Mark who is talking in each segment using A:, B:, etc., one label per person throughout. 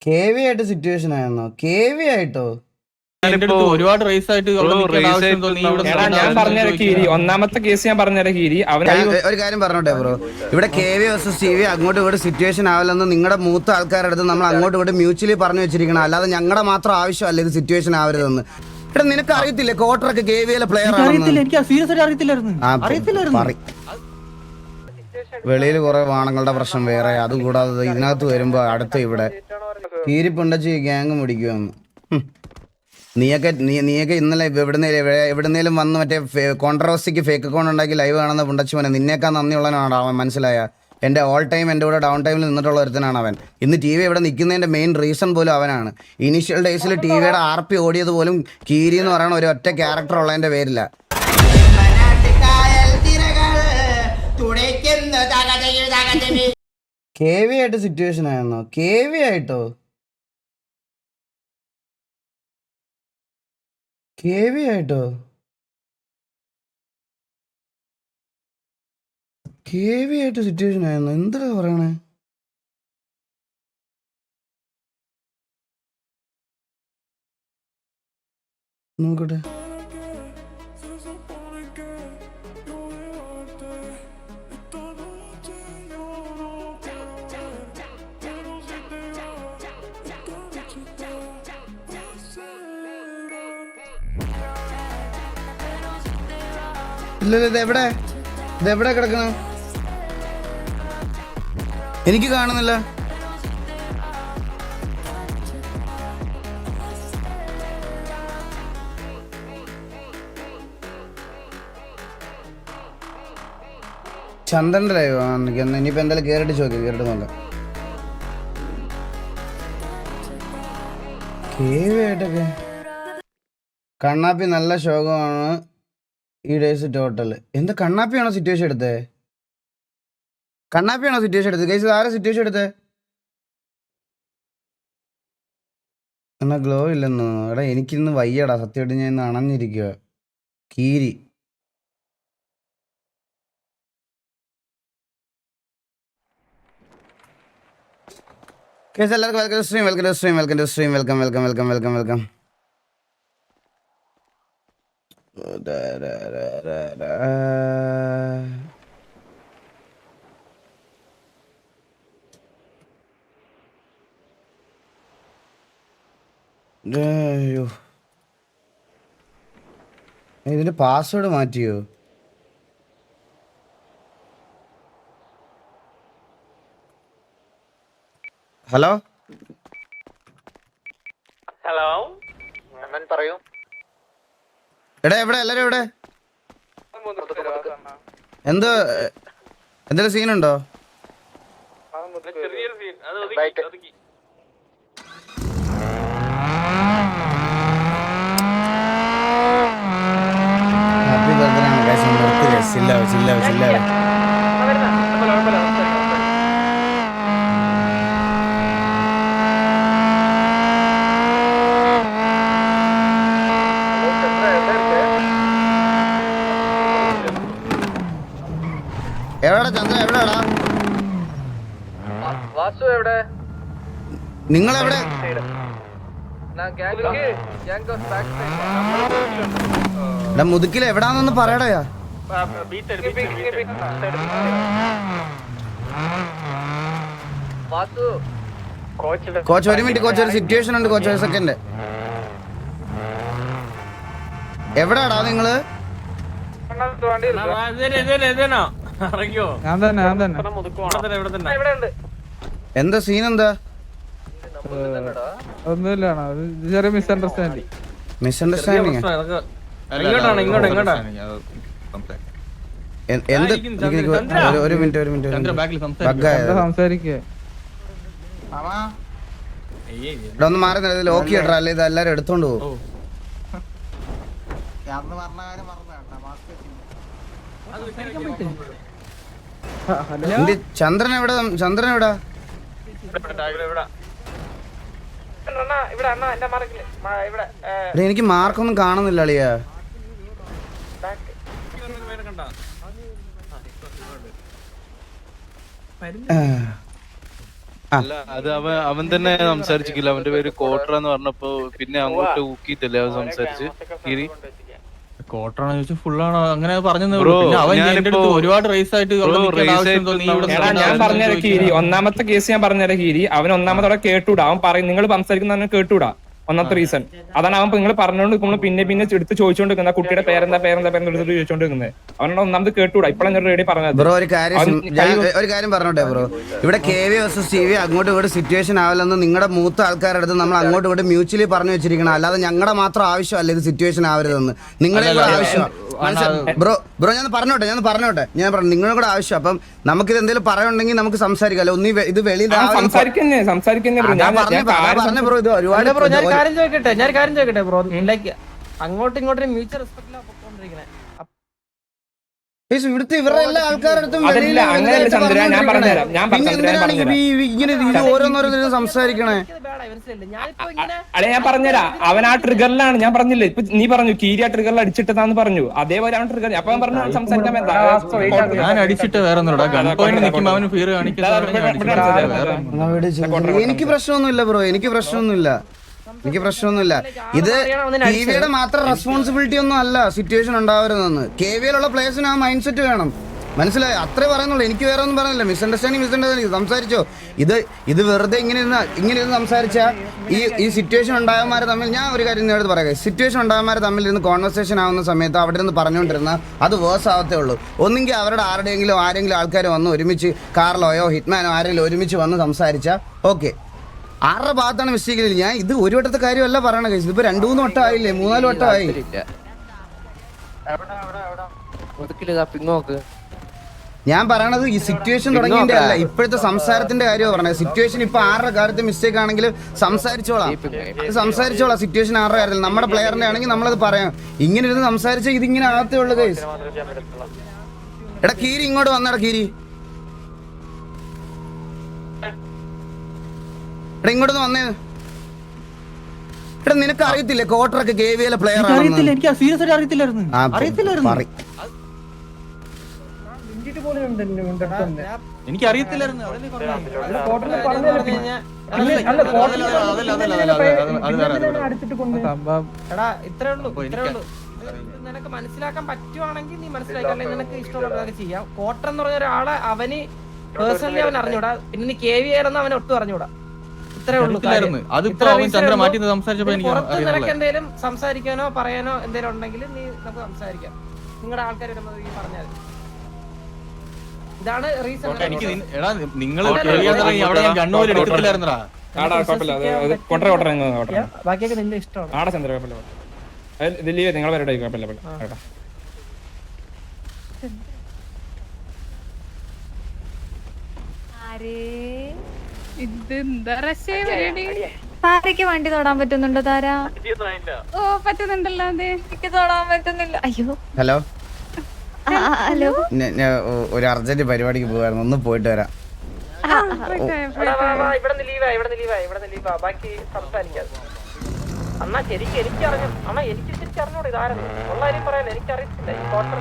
A: K V ആയിട്ട് situation ആയിരുന്നോ? K V ആയിട്ടോ?
B: ഒരുപാട് റേസ് ആയിട്ട്
C: ഞാൻ പറഞ്ഞുതരാം കീരി. ഒന്നാമത്തെ കേസ് ഞാൻ പറഞ്ഞുതരാം കീരി.
A: ഒരു കാര്യം പറഞ്ഞോട്ടെ ബ്രോ, ഇവിടെ K V versus T V അങ്ങോട്ടും ഇങ്ങോട്ട് സിറ്റുവേഷൻ ആവില്ലെന്ന് നിങ്ങളുടെ മൂത്ത ആൾക്കാരുടെ അടുത്ത് നമ്മൾ അങ്ങോട്ടും ഇങ്ങോട്ട് മ്യൂച്വലി പറഞ്ഞു വെച്ചിരിക്കണം. അല്ലാതെ ഞങ്ങളുടെ മാത്രം ആവശ്യമല്ല ഇത് സിറ്റുവേഷൻ ആവരുതെന്ന്. ഇവിടെ നിനക്ക് അറിയത്തില്ലേ കോട്ടറൊക്കെ കെ വി എയിലെ പ്ലെയർ വെളിയിൽ കുറെ വാണങ്ങളുടെ പ്രശ്നം വേറെ, അതുകൂടാതെ ഇതിനകത്ത് വരുമ്പോ അടുത്ത് ഇവിടെ കീരിപ്പുണ്ടച്ച് ഗ്യാങ് മുടിക്കുമെന്ന്. നീയൊക്കെ ഇന്നലെ എവിടുന്നേലും വന്ന് മറ്റേ കോൺട്രവേഴ്സിക്ക് ഫേക്ക് അക്കൗണ്ട് ഉണ്ടാക്കി ലൈവ് കാണുന്ന പുണ്ടച്ചുമനെ നിന്നേക്കാൾ നന്ദിയുള്ളവനാണ് അവൻ. മനസ്സിലായ? എൻ്റെ ഓൾ ടൈം എൻ്റെ കൂടെ ഡൗൺ ടൈമിൽ നിന്നിട്ടുള്ള ഒരുത്തനാണ് അവൻ. ഇന്ന് ടി വി ഇവിടെ നിൽക്കുന്നതിൻ്റെ മെയിൻ റീസൺ പോലും അവനാണ്. ഇനീഷ്യൽ ഡേയ്സിൽ ടി വിയുടെ RP ഓടിയത് പോലും കീരി എന്ന് പറയുന്ന ഒരു ഒറ്റ ക്യാരക്ടർ ഉള്ളതിൻ്റെ പേരില്ല. കെ വി ആയിട്ട് സിറ്റുവേഷൻ ആയിരുന്നോ? കെ വി ആയിട്ടോ? കെ വി ആയിട്ടോ? കെ വി ആയിട്ട് സിറ്റുവേഷൻ ആയിരുന്നു? എന്താ പറയണേ? നോക്കട്ടെ. ഇല്ല, ഇതെവിടെ കിടക്കണ? എനിക്ക് കാണുന്നില്ല. ചന്ദ്രന്റെ ലൈവ് ഇനിയിപ്പോ എന്തായാലും കേറിട്ട് കേറിട്ട് നോക്കാം. കേവായിട്ടൊക്കെ കണ്ണാപ്പി നല്ല ശോകമാണ് ഈ ഡേയ്സ് ടോട്ടൽ. എന്താ കണ്ണാപ്പിയാണോ സിറ്റുവേഷൻ എടുത്തേ? കണ്ണാപ്പിയാണോ സിറ്റുവേഷൻ എടുത്തത്? ഗൈസ് ആരാ സിറ്റുവേഷൻ എടുത്തേ? എന്നാ ഗ്ലോ ഇല്ലെന്നോ? എടാ എനിക്കിന്ന് വയ്യടാ, സത്യമായിട്ട് ഞാൻ ഇന്ന് അണഞ്ഞിരിക്കുക. കീരി കേസ് എല്ലാവർക്കും welcome to stream, welcome to stream, welcome to stream, welcome welcome welcome welcome welcome. ഇതിന്റെ പാസ്വേഡ് മാറ്റിയോ? ഹലോ
D: ഹലോ അണ്ണൻ പറയൂ.
A: എടാ എവിടെ എല്ലാരും എവിടെ? എന്തെങ്കിലും സീനുണ്ടോ?
D: ചെറിയൊരു സീൻ അത് ഒതുക്കി.
A: ഹാപ്പി ബർത്ത്ഡേ ആണ് ഗൈസ്. നിർത്തി ചില്ലാവ്. എവിടെടാ ചന്ദ്ര? എവിടെടാ
D: വാസു? എവിടെ?
A: നിങ്ങളെവിടെ? എടാ മുതുക്കിൽ എവിടാന്നൊന്ന് പറയടയാ. കോച്ച് ഒരു മിനിറ്റ്, കോച്ച് ഒരു സിറ്റുവേഷൻ ഉണ്ട്. കോച്ച് ഒരു സെക്കൻഡ്. എവിടാടാ നിങ്ങള്? എന്താ സീൻ? എന്താ
C: ഒന്നുമില്ല, ചെറിയ മിസ്അണ്ടർസ്റ്റാൻഡിങ്.
A: എന്ത്? ഒരു മിനിറ്റ്
C: സംസാരിക്കേ.
A: ഇവിടെ ഒന്ന് മാറി ലോക്ക് ചെയ്യട്ടാ, അല്ലെ ഇത് എല്ലാരും എടുത്തോണ്ട് പോകും. ചന്ദ്രൻ എവിടെ? എനിക്ക് മാർക്കൊന്നും കാണുന്നില്ല അളിയാ.
E: അല്ല അത് അവൻ തന്നെ സംസാരിച്ചില്ല. അവന്റെ പേര് കോട്ടർ എന്ന് പറഞ്ഞപ്പോ പിന്നെ അങ്ങോട്ട് ഊക്കിയിട്ടല്ലേ അവൻ സംസാരിച്ച് കീരി.
B: കോട്ടറാണ് ചോദിച്ചു ഫുള്ളാണ് അങ്ങനെ പറഞ്ഞു.
E: ബ്രോ,
B: പിന്നെ അവൻ എന്റെ
E: ഞാനിപ്പോ-
B: അടുത്ത് ഒരുപാട് റേസ് ആയിട്ട് അവിടെ
E: ബ്രോ,
B: നിൽക്കേണ്ട
E: race
B: ആവശ്യം തോന്നി.
E: ആയിട്ട്
B: ഇവിടെ
C: എടാ ഞാൻ പറഞ്ഞ കീരി ഒന്നാമത്തെ കേസ് ഞാൻ പറഞ്ഞ കീരി അവൻ ഒന്നാമതോടെ കേട്ടൂടാ. അവൻ പറയും നിങ്ങൾ സംസാരിക്കുന്ന കേട്ടൂടാ. ഒന്നാമത്തെ റീസൺ അതാണ്. അവൻ നിങ്ങൾ പറഞ്ഞോണ്ട് നിൽക്കുമ്പോൾ പിന്നെ എടുത്ത് ചോദിച്ചോണ്ടിരിക്കുന്ന കുട്ടിയുടെ പേരെന്താ എടുത്തിട്ട് ചോദിച്ചോണ്ടിരിക്കുന്നത്. അവനോട് ഒന്നാമത് കേട്ടൂടാ. ഇപ്പോഴാണ് റെഡി പറഞ്ഞത്.
A: ബ്രോ ഒരു കാര്യം പറഞ്ഞോട്ടെ ബ്രോ. ഇവിടെ KV vs TV അങ്ങോട്ടും ഇങ്ങോട്ട് സിറ്റുവേഷൻ ആവില്ലെന്ന് നിങ്ങളുടെ മൂത്ത ആൾക്കാരുടെ അടുത്ത് നമ്മൾ അങ്ങോട്ടും ഇങ്ങോട്ട് മ്യൂച്വലി പറഞ്ഞു വെച്ചിരിക്കണം. അല്ലാതെ ഞങ്ങളുടെ മാത്രം ആവശ്യമല്ല ഇത് സിറ്റുവേഷൻ ആവരുതെന്ന്. നിങ്ങളുടെ ആവശ്യം ബ്രോ ഞാൻ പറഞ്ഞോട്ടെ ഞാൻ പറഞ്ഞു നിങ്ങളുടെ കൂടെ ആവശ്യം. അപ്പം നമുക്കിത് എന്തെങ്കിലും പറയുന്നുണ്ടെങ്കിൽ നമുക്ക് സംസാരിക്കാമല്ലോ. ഒന്നീ ഇത് വെളിയിൽ
C: സംസാരിക്കുന്നേ
A: പറഞ്ഞ ബ്രോ ഇത് ഒരുപാട്
F: കാര്യം ചോദിക്കട്ടെ ബ്രോ. ലൈക്ക് അങ്ങോട്ടും ഇങ്ങോട്ടും മ്യൂച്വൽ റെസ്പെക്റ്റിലാണ് പൊക്കോണ്ടിരിക്കണേ.
A: ഇവിടുത്തെ ഇവരുടെ എല്ലാ ആൾക്കാരുടെ അടുത്തും
C: അതല്ല, അങ്ങനെയല്ല ചന്ദ്ര, ഞാൻ പറഞ്ഞുതരാം.
A: ഇങ്ങനെ ഓരോന്നോരോന്നും സംസാരിക്കണേ.
C: അല്ലെ ഞാൻ പറഞ്ഞുതരാം. അവൻ ആ ട്രിഗറിലാണ്. ഞാൻ പറഞ്ഞില്ലേ ഇപ്പൊ നീ പറഞ്ഞു കീരി ആ ട്രിഗറിൽ അടിച്ചിട്ടതാന്ന് പറഞ്ഞു. അതേപോലെ അവൻ ട്രിഗർ അപ്പൊ അവൻ പറഞ്ഞു സംസാരിക്കാൻ
B: ഞാൻ അടിച്ചിട്ട് വേറെ ഒന്നുമില്ല. ഗൺ പോയിന്റ് നിൽക്കുമ്പോ അവന് ഫിയർ കാണിക്കുന്നത്.
A: എനിക്ക് പ്രശ്നമൊന്നുമില്ല ബ്രോ, എനിക്ക് പ്രശ്നമൊന്നുമില്ല. ഇത് TVയുടെ മാത്രം റെസ്പോൺസിബിലിറ്റി ഒന്നും അല്ല സിറ്റുവേഷൻ ഉണ്ടാവരുതെന്ന്. KVയിലുള്ള പ്ലേയേഴ്സിന് ആ മൈൻഡ് സെറ്റ് വേണം. മനസ്സിലായി? അത്രേ പറയുന്നുള്ളൂ. എനിക്ക് വേറെ ഒന്നും പറയുന്നില്ല. മിസ്അണ്ടർസ്റ്റാൻഡിങ് സംസാരിച്ചോ. ഇത് വെറുതെ ഇങ്ങനെ ഇരുന്ന് സംസാരിച്ചാൽ ഈ സിറ്റുവേഷൻ ഉണ്ടായവന്മാരെ തമ്മിൽ ഞാൻ ഒരു കാര്യം നേരത്തെ പറയാം. സിറ്റുവേഷൻ ഉണ്ടായവന്മാരെ തമ്മിൽ ഇരുന്ന് കോൺവെർസേഷൻ ആവുന്ന സമയത്ത് അവിടെ നിന്ന് പറഞ്ഞുകൊണ്ടിരുന്ന അത് വേഴ്സ് ആവത്തേ ഉള്ളൂ. ഒന്നെങ്കിൽ അവരുടെ ആരെങ്കിലും ആൾക്കാർ വന്ന് ഒരുമിച്ച് കാർലോയോ ഹിറ്റ്മാനോ ആരെങ്കിലും ഒരുമിച്ച് വന്ന് സംസാരിച്ചാൽ ഓക്കെ. ആരുടെ ഭാഗത്താണ് മിസ്റ്റേക്ക്? ഞാൻ ഇത് ഒരു വട്ടത്തെ കാര്യമല്ല പറയണ കേസ്. ഇതിപ്പോ 2-3 വട്ടം ആയില്ലേ, 3-4 വട്ടം ആയി. ഞാൻ പറയണത് ഈ സിറ്റുവേഷൻ തുടങ്ങിയതിന്റെ അല്ല, ഇപ്പോഴത്തെ സംസാരത്തിന്റെ കാര്യമാണ് പറഞ്ഞത്. സിറ്റുവേഷൻ ഇപ്പൊ ആരുടെ കാര്യത്തിൽ മിസ്റ്റേക്ക് ആണെങ്കിലും സംസാരിച്ചോളാം. സിറ്റുവേഷൻ ആരുടെ കാര്യത്തിൽ നമ്മുടെ പ്ലെയറിന്റെ ആണെങ്കിൽ നമ്മളത് പറയാം. ഇങ്ങനെ ഇരുന്ന് സംസാരിച്ചാൽ ഇതിങ്ങനെ ആകത്തേ ഉള്ളു കേസ്. എടാ കീരി ഇങ്ങോട്ട് വന്നടാ കീരി. എടാ ഇങ്ങോട്ടൊന്ന് വന്നേ. എടാ നിനക്ക് അറിയത്തില്ലേ കോട്ടറൊക്കെ KVയിലെ പ്ലെയർ ആണ്?
B: എനിക്ക് സീരിയസ് ആയിട്ട് അറിയത്തില്ലായിരുന്നു. എനിക്ക് അറിയത്തില്ലായിരുന്നു.
F: എടാ ഇത്രേ ഉള്ളൂ. നിനക്ക് മനസ്സിലാക്കാൻ പറ്റുവാണെങ്കിൽ നീ മനസ്സിലാക്കാം. അല്ലെങ്കിൽ നിനക്ക് ഇഷ്ടമുള്ളതൊക്കെ ചെയ്യാം. കോട്ടർ എന്ന് പറഞ്ഞ ഒരാളെ അവന് പേഴ്സണലി അവൻ അറിഞ്ഞൂടാ. പിന്നെ നീ KV ആണെന്ന് അവൻ ഒട്ടും അറിഞ്ഞൂടാ. ഇത്രേ ഉള്ളൂ. നിനക്ക് എന്തെങ്കിലും സംസാരിക്കാനോ പറയാനോ എന്തെങ്കിലും ഉണ്ടെങ്കിൽ നീ നമുക്ക് സംസാരിക്കാം. നിങ്ങളുടെ ആൾക്കാർ പറഞ്ഞാൽ ഇതാണ് റീസൺ. ബാക്കിയൊക്കെ നിന്റെ ഇഷ്ടമാണ്.
C: നിങ്ങൾ വരട്ടെ കുഴപ്പമില്ല.
G: താരക്ക് വണ്ടി തൊടാൻ പറ്റുന്നുണ്ടോ? താര ഓ പറ്റുന്നുണ്ടല്ലോ. അതെ എനിക്ക് തൊടാൻ പറ്റുന്നില്ല. അയ്യോ
A: ഹലോ
G: ഹലോ,
A: ഒരു അർജന്റ് പരിപാടിക്ക് പോകായിരുന്നു. ഒന്ന് പോയിട്ട് വരാം.
F: ബാക്കി സംസാരിക്കാം. അണ്ണാ ശരിക്കും എനിക്ക് അറിഞ്ഞൂടാ ഇതാരെന്ന് ഉള്ള കാര്യം പറയാലോ. എനിക്കറിയത്തില്ല ഈ ക്വാർട്ടർ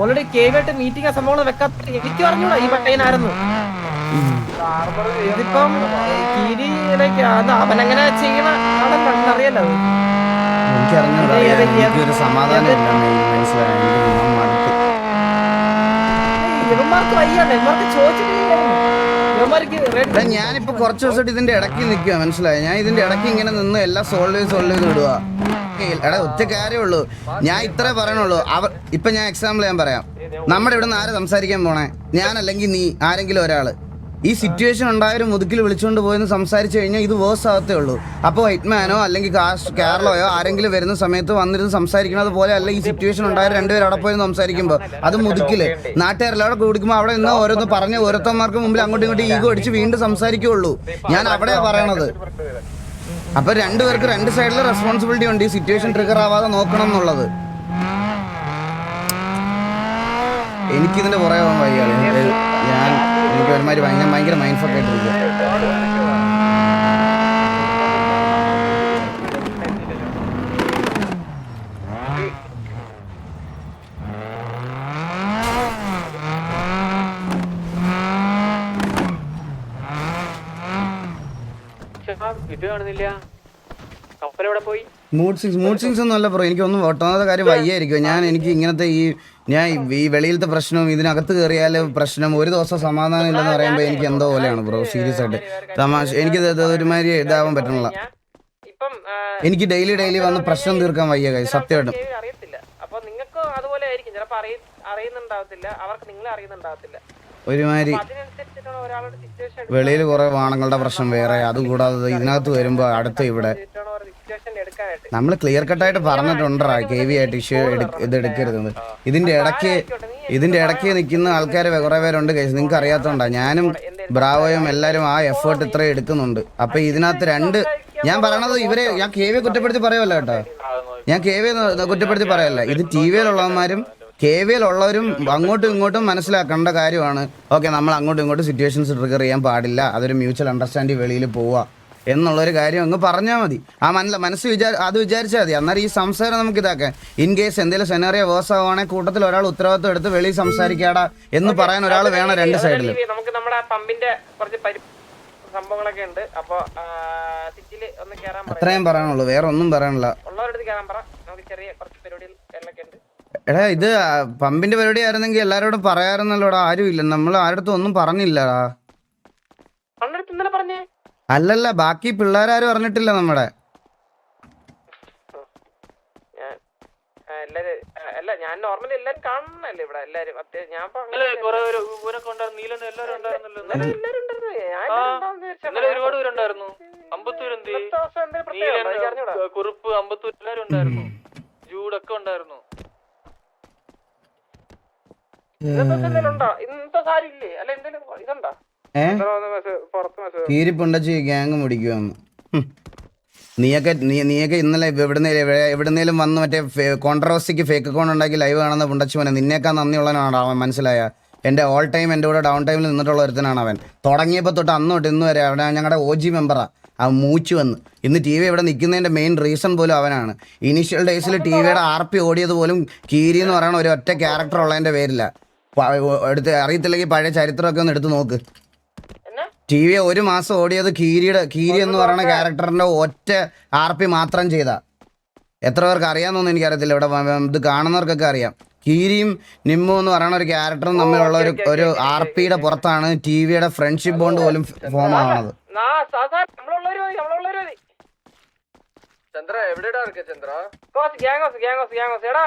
F: ഓൾറെഡി KV മീറ്റിംഗ് ആ സംഭവം വെക്കാത്ത എനിക്ക് അറിഞ്ഞൂടാ ഈ പട്ടയനായിരുന്നു. ഇതിപ്പം കീരിയിലേക്ക് അവനങ്ങനെ ചെയ്യണ ആളെന്ന് അറിയാലോ.
A: എനിക്കറിഞ്ഞൂടാ, സമാധാനം
F: ഇവന്മാർക്ക് വയ്യാണ്ട് ഇവന്മാർക്ക് ചോദിച്ചിട്ടില്ലായിരുന്നു.
A: ഞാനിപ്പോ കുറച്ച് ദിവസമായിട്ട് ഇതിന്റെ ഇടയ്ക്ക് നിൽക്കുക. മനസ്സിലായി? ഞാൻ ഇതിന്റെ ഇടയ്ക്ക് ഇങ്ങനെ നിന്ന് എല്ലാം സോൾവ് ചെയ്ത് വിടുക. എടാ ഒറ്റ കാര്യമുള്ളൂ, ഞാൻ ഇത്രേ പറയണുള്ളൂ. ഇപ്പൊ ഞാൻ എക്സാമ്പിൾ ഞാൻ പറയാം. നമ്മുടെ ഇവിടെ നിന്ന് ആരെ സംസാരിക്കാൻ പോണേ? ഞാൻ അല്ലെങ്കിൽ നീ, ആരെങ്കിലും ഒരാള്. ഈ സിറ്റുവേഷൻ ഉണ്ടായൊരു മുതുക്കിൽ വിളിച്ചുകൊണ്ട് പോയെന്ന് സംസാരിച്ചു കഴിഞ്ഞാൽ ഇത് വേഴ്സ് ആകത്തേ ഉള്ളൂ. അപ്പോൾ ഹിറ്റ്മാനോ അല്ലെങ്കിൽ കാർലോയോ ആരെങ്കിലും വരുന്ന സമയത്ത് വന്നിരുന്ന് സംസാരിക്കുന്നത് പോലെ അല്ല. ഈ സിറ്റുവേഷൻ ഉണ്ടായ രണ്ടുപേരും അവിടെ പോയി സംസാരിക്കുമ്പോൾ അത് മുതുക്കില് നാട്ടുകാരെല്ലാം കുടിക്കുമ്പോൾ അവിടെ നിന്ന് ഓരോന്ന് പറഞ്ഞ് ഓരോരുത്തന്മാർക്ക് മുമ്പിൽ അങ്ങോട്ടും ഇങ്ങോട്ടും ഈഗോ അടിച്ച് വീണ്ടും സംസാരിക്കുകയുള്ളൂ. ഞാൻ അവിടെയാ പറയണത്. അപ്പൊ രണ്ടുപേർക്ക് രണ്ട് സൈഡിലെ റെസ്പോൺസിബിലിറ്റി ഉണ്ട്. ഈ സിറ്റുവേഷൻ ട്രിഗർ ആവാതെ നോക്കണം എന്നുള്ളത്. എനിക്കിതിന്റെ പുറകെ പോകാൻ വയ്യാണ്. എനിക്ക് ഒരുമാതിരി ഭയങ്കര മൈൻഡ് ഫക്ക് ആയിട്ടിരിക്കും.
D: ഇത് കാണുന്നില്ല. കപ്പലെവിടെ പോയി?
A: മൂഡ് സിങ്സ് ഒന്നും അല്ല ബ്രോ. എനിക്കൊന്നും ഒട്ടാമത്തെ കാര്യം വയ്യായിരിക്കും. എനിക്ക് ഇങ്ങനത്തെ ഞാൻ ഈ വെളിയിലത്തെ പ്രശ്നവും ഇതിനകത്ത് കയറിയാൽ പ്രശ്നം, ഒരു ദിവസം സമാധാനം ഇല്ലെന്ന് പറയുമ്പോൾ എനിക്ക് എന്തോ പോലെയാണ് ബ്രോ. സീരിയസ് ആയിട്ട് തമാശ എനിക്ക് ഒരുമാതിരി ഇതാവാൻ പറ്റണില്ല.
F: ഇപ്പം
A: എനിക്ക് ഡെയിലി വന്ന് പ്രശ്നം തീർക്കാൻ വയ്യ കൈ സത്യമായിട്ടും.
F: അറിയത്തില്ല. അപ്പൊ നിങ്ങൾക്ക് അതുപോലെ ആയിരിക്കും. ചിലപ്പോ അറിയുന്നുണ്ടാവത്തില്ല, അവർക്ക് നിങ്ങളെ അറിയുന്നുണ്ടാവത്തില്ല.
A: ഒരുമാതിരി
F: അതിനനുസരിച്ചിട്ടാണ് ഒരാളുടെ സിറ്റുവേഷൻ
A: വെളിയിൽ കുറെ വാണങ്ങളുടെ പ്രശ്നം വേറെ, അതുകൂടാതെ ഇതിനകത്ത് വരുമ്പോൾ അടുത്ത് ഇവിടെ
F: സിറ്റുവേഷൻ എടുക്കാനായിട്ട്.
A: നമ്മൾ ക്ലിയർ കട്ടായിട്ട് പറഞ്ഞിട്ടുണ്ടാ KV ആയിട്ട് ഇഷ്യൂ ഇത് എടുക്കരുതെന്ന്. ഇതിന്റെ ഇടയ്ക്ക് നിൽക്കുന്ന ആൾക്കാർ കുറെ പേരുണ്ട് കേസ്, നിങ്ങൾക്ക് അറിയാത്തോണ്ടാ. ഞാനും ബ്രാവോയും എല്ലാരും ആ എഫേർട്ട് ഇത്രയും എടുക്കുന്നുണ്ട്. അപ്പൊ ഇതിനകത്ത് ഞാൻ പറയണത് ഞാൻ KV കുറ്റപ്പെടുത്തി പറയുമല്ലോ കേട്ടോ. ഞാൻ KV കുറ്റപ്പെടുത്തി പറയല്ല. ഇത് TVയിലുള്ളവന്മാരും KVയിലുള്ളവരും അങ്ങോട്ടും ഇങ്ങോട്ടും മനസ്സിലാക്കേണ്ട കാര്യമാണ്. ഓക്കെ, നമ്മൾ അങ്ങോട്ടും ഇങ്ങോട്ടും സിറ്റുവേഷൻസ് ട്രിഗർ ചെയ്യാൻ പാടില്ല, അതൊരു മ്യൂച്വൽ അണ്ടർസ്റ്റാൻഡിങ് വെളിയിൽ പോവുക എന്നുള്ളൊരു കാര്യം അങ്ങ് പറഞ്ഞാൽ മതി. ആ മനസ്സ് വിചാരിച്ചാൽ മതി. അന്നേരം ഈ സംസാരം നമുക്ക് ഇതാക്കാം. ഇൻ കേസ് എന്തെങ്കിലും സെനാറിയോ വേഴ്സ് ആവുകയാണെങ്കിൽ കൂട്ടത്തിൽ ഒരാൾ ഉത്തരവാദിത്വം എടുത്ത് വെളിയിൽ സംസാരിക്കാടാ എന്ന് പറയാൻ ഒരാൾ വേണം രണ്ട് സൈഡിലും.
F: നമുക്ക് നമ്മുടെ പമ്പിന്റെ കുറച്ച് സംഭവങ്ങളൊക്കെ ഉണ്ട്. അപ്പൊ സിറ്റിയിൽ ഒന്ന് കേറാൻ
A: അത്രയും പറയാനുള്ളൂ, വേറെ ഒന്നും പറയാനില്ല.
F: ഉള്ളവരുടെ കേറാൻ പറ. നമുക്ക് ചെറിയ കുറച്ച് പരിപാടികൾ ഉണ്ട്.
A: എടാ ഇത് പമ്പിന്റെ പരിപാടി ആയിരുന്നെങ്കിൽ എല്ലാരോടും പറയാറുന്നല്ലോടാ. ആരും ഇല്ല, നമ്മൾ ആരുടെ ഒന്നും പറഞ്ഞില്ലടാ.
F: ഇന്നലെ പറഞ്ഞേ
A: അല്ലല്ല, ബാക്കി പിള്ളേരാരും അറിഞ്ഞിട്ടില്ല നമ്മുടെ.
F: അല്ല, ഞാൻ നോർമലി എല്ലാരും കാണണല്ലേ ഇവിടെ എല്ലാരും. ഞാൻ
E: ഒരുപാട് പേരുണ്ടായിരുന്നു. കുറുപ്പ് അമ്പത്തൂർ എല്ലാരും ഉണ്ടായിരുന്നു. ജൂഡൊക്കെ ഉണ്ടായിരുന്നു.
F: ഇന്നത്തെ സാരി ഇല്ലേ? അല്ല എന്തെങ്കിലും ഇതുണ്ടോ?
A: കീരിപ്പുണ്ടച്ച് ഗ്യാങ് മുടിക്കുവന്ന്. നീയൊക്കെ ഇന്നലെ എവിടുന്നേലും വന്ന് മറ്റേ കോൺട്രവേഴ്സിക്ക് ഫേക്ക് അക്കൗണ്ട് ഉണ്ടാക്കി ലൈവ് കാണുന്ന പുണ്ടച്ചുമനെ നിന്നേക്കാൾ നന്ദിയുള്ളവനാണ് അവൻ. മനസ്സിലായ? എൻ്റെ ഓൾ ടൈം എൻ്റെ കൂടെ ഡൗൺ ടൈമിൽ നിന്നിട്ടുള്ള ഒരുത്തനാണ് അവൻ. തുടങ്ങിയപ്പോൾ തൊട്ട് അന്ന് തൊട്ട് ഇന്ന് വരെ അവിടെ ഞങ്ങളുടെ OG മെമ്പറാ. അവൻ മൂച്ചു വന്ന് ഇന്ന് TV ഇവിടെ നിൽക്കുന്നതിൻ്റെ മെയിൻ റീസൺ പോലും അവനാണ്. ഇനീഷ്യൽ ഡേയ്സിൽ TVയുടെ RP ഓടിയത് പോലും കീരി എന്ന് പറയുന്ന ഒരു ഒറ്റ ക്യാരക്ടർ ഉള്ളതിൻ്റെ പേരില്ല. അറിയത്തില്ലെങ്കിൽ പഴയ ചരിത്രമൊക്കെ ഒന്ന് എടുത്ത് നോക്ക്. TV ഒരു മാസം ഓടിയത് കീരി എന്ന് പറയുന്ന ക്യാരക്ടറിന്റെ ഒറ്റ RP മാത്രം ചെയ്താ. എത്ര പേർക്ക് അറിയാമെന്നൊന്നും എനിക്കറിയത്തില്ല. ഇവിടെ ഇത് കാണുന്നവർക്കൊക്കെ അറിയാം. കീരിയും നിമ്മു എന്ന് പറയുന്ന ഒരു ക്യാരക്ടറും തമ്മിലുള്ള ഒരു RPയുടെ പുറത്താണ് TVയുടെ ഫ്രണ്ട്ഷിപ്പ് ബോണ്ട് പോലും ഫോം ആവണത്.
D: ചന്ദ്ര എവിടെയാ ചന്ദ്ര?
F: ഗ്യാങ്ങോസ് എടാ